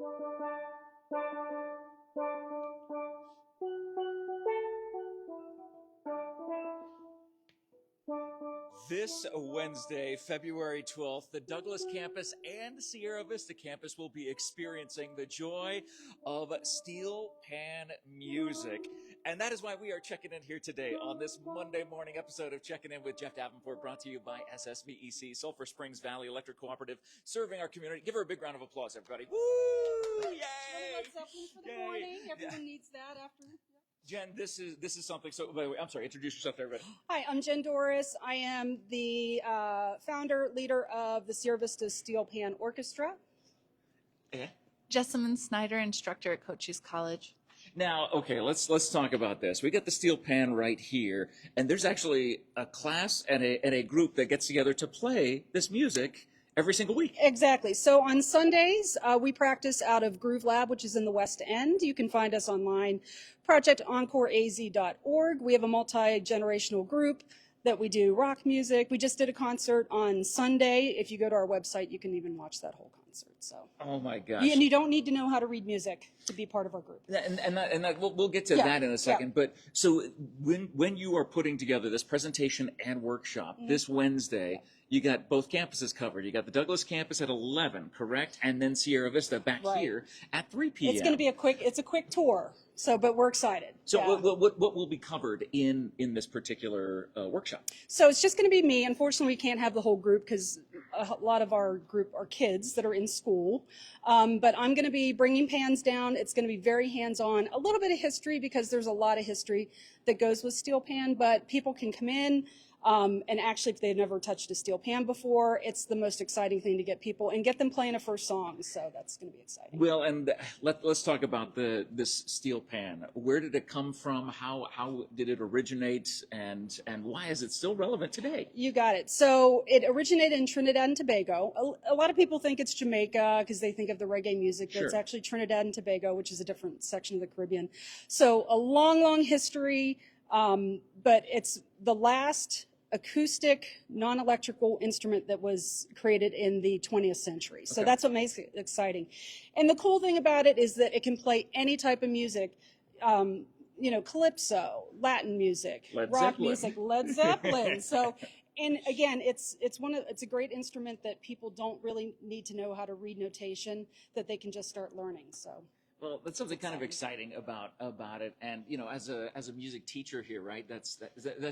This Wednesday, February 12th, the Douglas campus and the Sierra Vista campus will be experiencing the joy of steel pan music. And that is why we are checking in here today on this Monday morning episode of Checking In with Jeff Davenport, brought to you by SSVEC, Sulphur Springs Valley Electric Cooperative, serving our community. Give her a big round of applause, everybody. Woo! Yay! For the morning. Everyone needs that after. Jen, this is something. So, by the way, I'm sorry. Introduce yourself to everybody. Hi, I'm Jenn Dorris. I am the founder, leader of the Sierra Vista Steel Orchestra. Yeah. Jessamine Snyder, instructor at Cochise College. Now, okay, let's talk about this. We got the steel pan right here, and there's actually a class and a group that gets together to play this music every single week. Exactly. So on Sundays, we practice out of Groove Lab, which is in the West End. You can find us online, projectencoreaz.org. We have a multi-generational group that we do rock music. We just did a concert on Sunday. If you go to our website, you can even watch that whole concert. So. Oh my gosh! And you don't need to know how to read music to be part of our group. And we'll get to that in a second. Yeah. But so when you are putting together this presentation and workshop this Wednesday, you got both campuses covered. You got the Douglas campus at 11, correct? And then Sierra Vista back here at 3 p.m. It's going to be a quick tour. So, but we're excited. So what will be covered in this particular workshop? So it's just going to be me. Unfortunately, we can't have the whole group because a lot of our group are kids that are in school. But I'm going to be bringing pans down. It's going to be very hands-on. A little bit of history because there's a lot of history that goes with steel pan. But people can come in. And actually, if they've never touched a steel pan before, it's the most exciting thing to get people and get them playing a first song. So that's going to be exciting. Well, and let's talk about this steel pan. Where did it come from? How did it originate? And why is it still relevant today? You got it. So it originated in Trinidad and Tobago. A lot of people think it's Jamaica because they think of the reggae music, but it's actually Trinidad and Tobago, which is a different section of the Caribbean. So a long, long history, but it's the last acoustic, non-electrical instrument that was created in the 20th century. So that's what makes it exciting. And the cool thing about it is that it can play any type of music, calypso, Latin music, rock music, Led Zeppelin. So, and again, it's a great instrument that people don't really need to know how to read notation, that they can just start learning. So. Well, that's something kind of exciting about it, and as a music teacher here, right? That's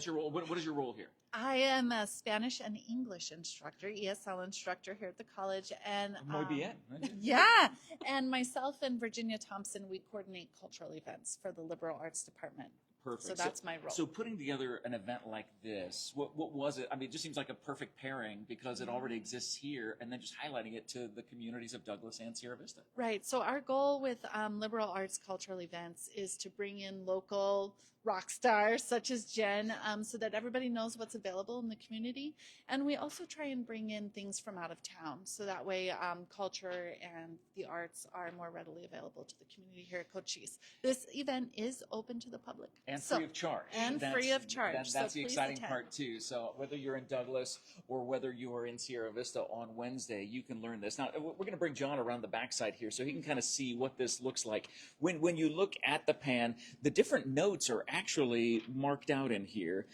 your role. What is your role here? I am a Spanish and English instructor, ESL instructor here at the college, and muy bien. Yeah, and myself and Virginia Thompson, we coordinate cultural events for the liberal arts department. Perfect. So that's my role. So putting together an event like this, what was it? I mean, it just seems like a perfect pairing because it already exists here, and then just highlighting it to the communities of Douglas and Sierra Vista. Right. So our goal with liberal arts cultural events is to bring in local rock stars such as Jen, so that everybody knows what's available in the community. And we also try and bring in things from out of town, so that way culture and the arts are more readily available to the community here at Cochise. This event is open to the public. And free of charge. And free of charge. That's the exciting part, too. So whether you're in Douglas or whether you are in Sierra Vista on Wednesday, you can learn this. Now, we're going to bring John around the backside here so he can kind of see what this looks like. When you look at the pan, the different notes are actually marked out in here,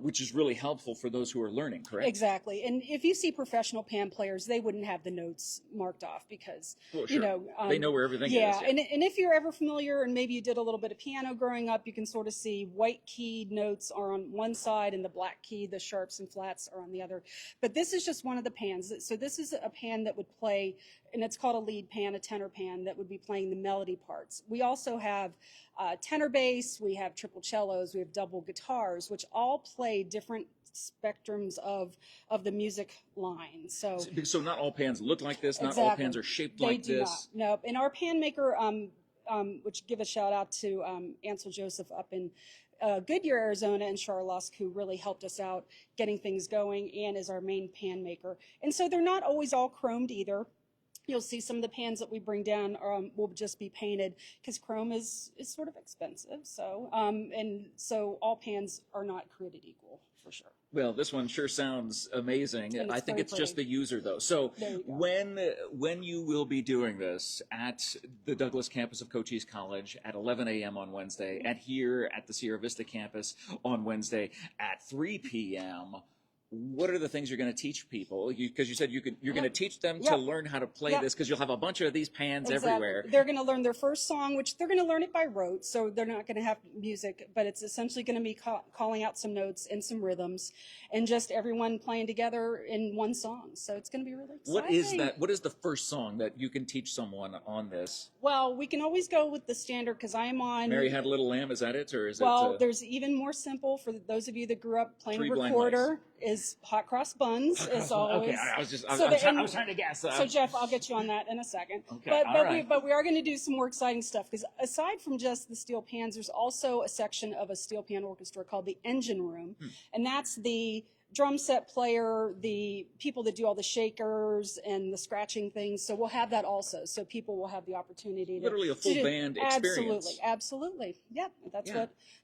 which is really helpful for those who are learning, correct? Exactly. And if you see professional pan players, they wouldn't have the notes marked off because, they know where everything is. Yeah. And if you're ever familiar and maybe you did a little bit of piano growing up, you can sort of see white keyed notes are on one side and the black key, the sharps and flats are on the other. But this is just one of the pans. So this is a pan that would play, and it's called a lead pan, a tenor pan, that would be playing the melody parts. We also have tenor bass, we have triple cellos, we have double guitars, which all play different spectrums of the music line. So not all pans look like this, not all pans are shaped like this. No, and our pan maker, which give a shout out to Ansel Joseph up in Goodyear, Arizona, and Charlotte, who really helped us out getting things going and is our main pan maker. And so they're not always all chromed either. You'll see some of the pans that we bring down will just be painted because chrome is sort of expensive. So and so all pans are not created equal, for sure. Well, this one sure sounds amazing. And it's I think very it's just the pretty. user, though. So There you go. when you will be doing this at the Douglas campus of Cochise College at 11 a.m. on Wednesday, and here at the Sierra Vista campus on Wednesday at 3 p.m., what are the things you're going to teach people? Because you said you're going to teach them to learn how to play this, because you'll have a bunch of these pans everywhere. They're going to learn their first song, which they're going to learn it by rote, so they're not going to have music, but it's essentially going to be calling out some notes and some rhythms, and just everyone playing together in one song. So it's going to be really exciting. What is that? What is the first song that you can teach someone on this? Well, we can always go with the standard, because I am on... Mary Had a Little Lamb, is that it? Or is well, it... there's even more simple for those of you that grew up playing Three a Blind recorder, is Hot Cross Buns, as always. Okay, I was trying to guess. So Jeff, I'll get you on that in a second. Okay, But we are going to do some more exciting stuff, because aside from just the steel pans, there's also a section of a steel pan orchestra called the Engine Room, and that's the drum set player, the people that do all the shakers and the scratching things. So we'll have that also. So people will have the opportunity to Literally a full band experience. Absolutely. Yep.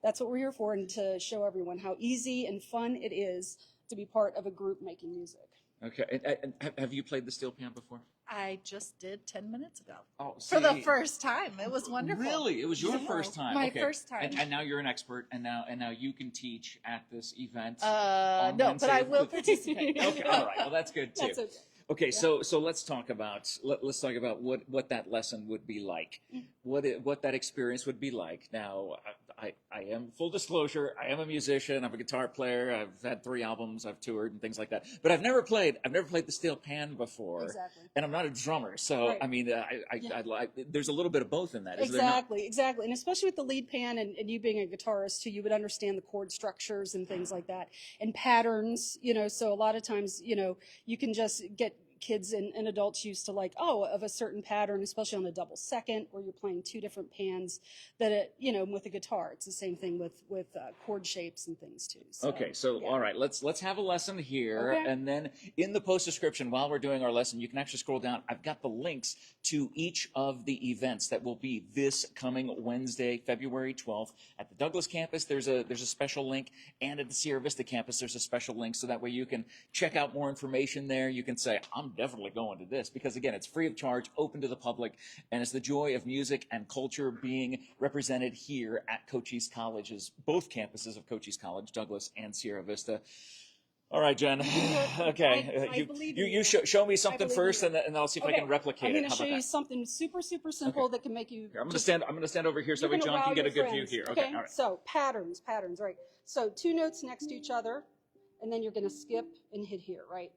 That's what we're here for, and to show everyone how easy and fun it is to be part of a group making music. Okay. And have you played the steel pan before? I just did 10 minutes ago. Oh, for the first time. It was wonderful. Really? It was your first time? My first time. And now you're an expert, and now you can teach at this event? No, Wednesday. but I will participate. Okay, all right. Well, that's good, too. That's okay. Okay, so let's talk about what that lesson would be like, what that experience would be like. Now, I am, full disclosure, I am a musician. I'm a guitar player. I've had 3 albums. I've toured and things like that. But I've never played the steel pan before. Exactly. And I'm not a drummer, so Right. I mean, there's a little bit of both in that. Exactly, and especially with the lead pan, and you being a guitarist too, you would understand the chord structures and things like that, and patterns. So a lot of times, you can just get kids and adults used to of a certain pattern, especially on a double second where you're playing 2 different pans, that with a guitar it's the same thing with chord shapes and things too. So, okay, so yeah. all right, let's have a lesson here, Okay. and then in the post description while we're doing our lesson, you can actually scroll down. I've got the links to each of the events that will be this coming Wednesday, February 12th at the Douglas campus. There's a special link, and at the Sierra Vista campus there's a special link, so that way you can check out more information there. You can say, I'm definitely going to this, because again, it's free of charge, open to the public, and it's the joy of music and culture being represented here at Cochise College's, both campuses of Cochise College, Douglas and Sierra Vista. All right, Jen. Okay, I believe you show me something first, and I'll see if I Okay, can replicate I'm it. going to show you something super simple that can make you. Here, I'm going to stand over here so that way John can get a good view here. Okay, all right. So patterns, right? So 2 notes next to each other, and then you're going to skip and hit here, right?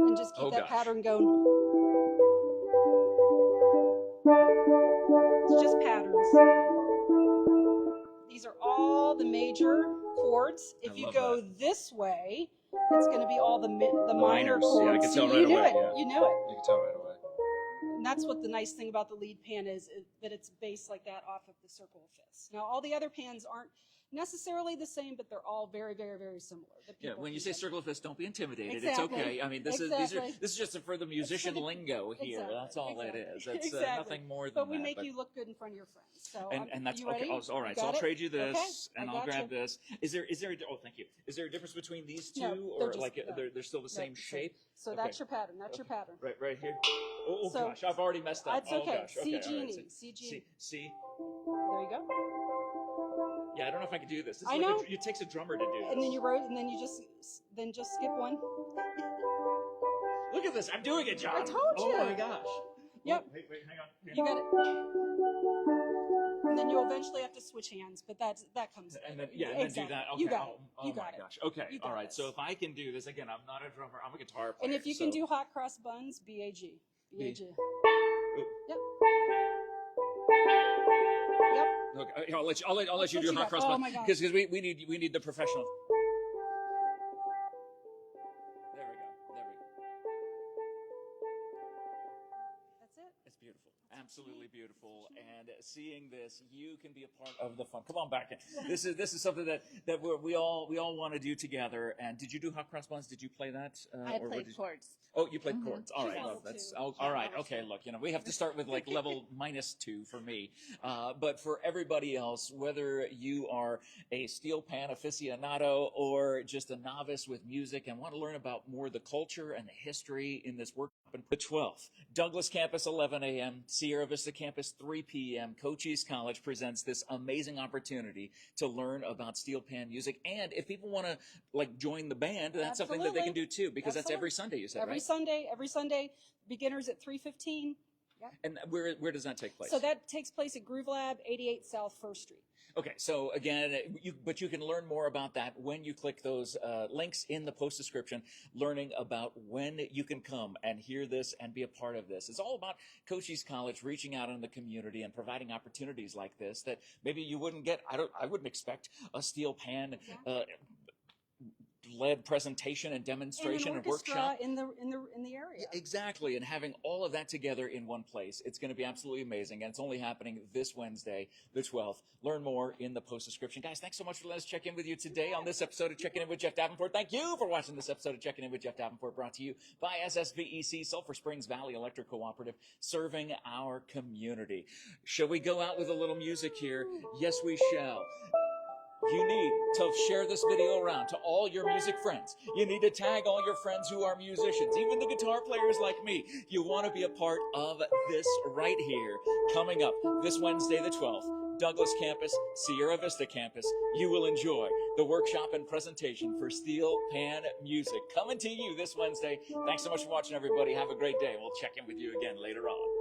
And just keep that pattern going. It's just patterns. These are all the major chords. If you go this way, it's going to be all the minor chords. Yeah, I can tell right you knew away. it. Yeah. You knew it. You can tell right away. And that's what the nice thing about the lead pan is that it's based like that off of the circle of fifths. Now, all the other pans aren't necessarily the same, but they're all very, very, very similar. Yeah, when you say circle of fifths, don't be intimidated. Exactly. It's okay. I mean, this is just for the musician lingo here. Exactly. That's all it is. It's nothing more than but we that. make you look good in front of your friends. So, and that's you okay. ready? Oh, all right. You So I'll got it? trade you this, Okay, and I I'll got grab you. this. Oh, thank you. Is there a difference between these two, No, or they're just- no. they're still the same shape? So Okay. that's your pattern. That's your pattern. Right here. Oh So- gosh, I've already messed up. That's Oh okay. gosh. C, Okay, G, all and right. E. C, G. C. There you go. Yeah, I don't know if I can do this. It's I like know. it takes a drummer to do this. And then you wrote, and then you just skip one. Look at this. I'm doing it, John. I told Oh you. my gosh. Yep. Oh, wait, hang on. Here. You got it. And then you'll eventually have to switch hands, but that comes. And then later. do Exactly. that. Okay. You got it. Oh You my got it. gosh. Okay. You got All right. this. So if I can do this again, I'm not a drummer. I'm a guitar player. And if you can do hot cross buns, BAG. BAG. Yep. Yep. Okay, I'll let you do what you hot got. cross Oh buns, my gosh. because we need the professional. There we go. That's it. It's beautiful. beautiful. Absolutely beautiful. And seeing this, you can be a part of the fun. Come on back. This is something that we all want to do together. And did you do hot cross buns? Did you play that? I played chords. Oh, you played chords. All right. Level Well, that's two. all right. Okay. Look, we have to start with like level -2 for me. But for everybody else, whether you are a steel pan aficionado or just a novice with music and want to learn about more the culture and the history in this workshop, the 12th, Douglas campus, 11 a.m., Sierra Vista campus, 3 p.m., Cochise College presents this amazing opportunity to learn about steel pan music. And if people want to like join the band, that's something that they can do too, because that's every Sunday, you said, every right? Every Sunday, beginners at 3:15. Yep. And where does that take place? So that takes place at Groove Lab, 88 South 1st Street. Okay, so again, you can learn more about that when you click those links in the post description, learning about when you can come and hear this and be a part of this. It's all about Cochise College reaching out in the community and providing opportunities like this that maybe you wouldn't get. I wouldn't expect a steel pan led presentation and demonstration and workshop in the area. Exactly, and having all of that together in one place, it's going to be absolutely amazing. And it's only happening this Wednesday, the 12th. Learn more in the post description. Guys, thanks so much for letting us check in with you today on this episode of Checking In with Jeff Davenport. Thank you for watching this episode of Checking In with Jeff Davenport, brought to you by SSVEC, Sulphur Springs Valley Electric Cooperative, serving our community. Shall we go out with a little music here? Yes, we shall. You need to share this video around to all your music friends. You need to tag all your friends who are musicians, even the guitar players like me. You want to be a part of this right here. Coming up this Wednesday the 12th, Douglas campus, Sierra Vista campus. You will enjoy the workshop and presentation for steel pan music coming to you this Wednesday. Thanks so much for watching, everybody. Have a great day. We'll check in with you again later on.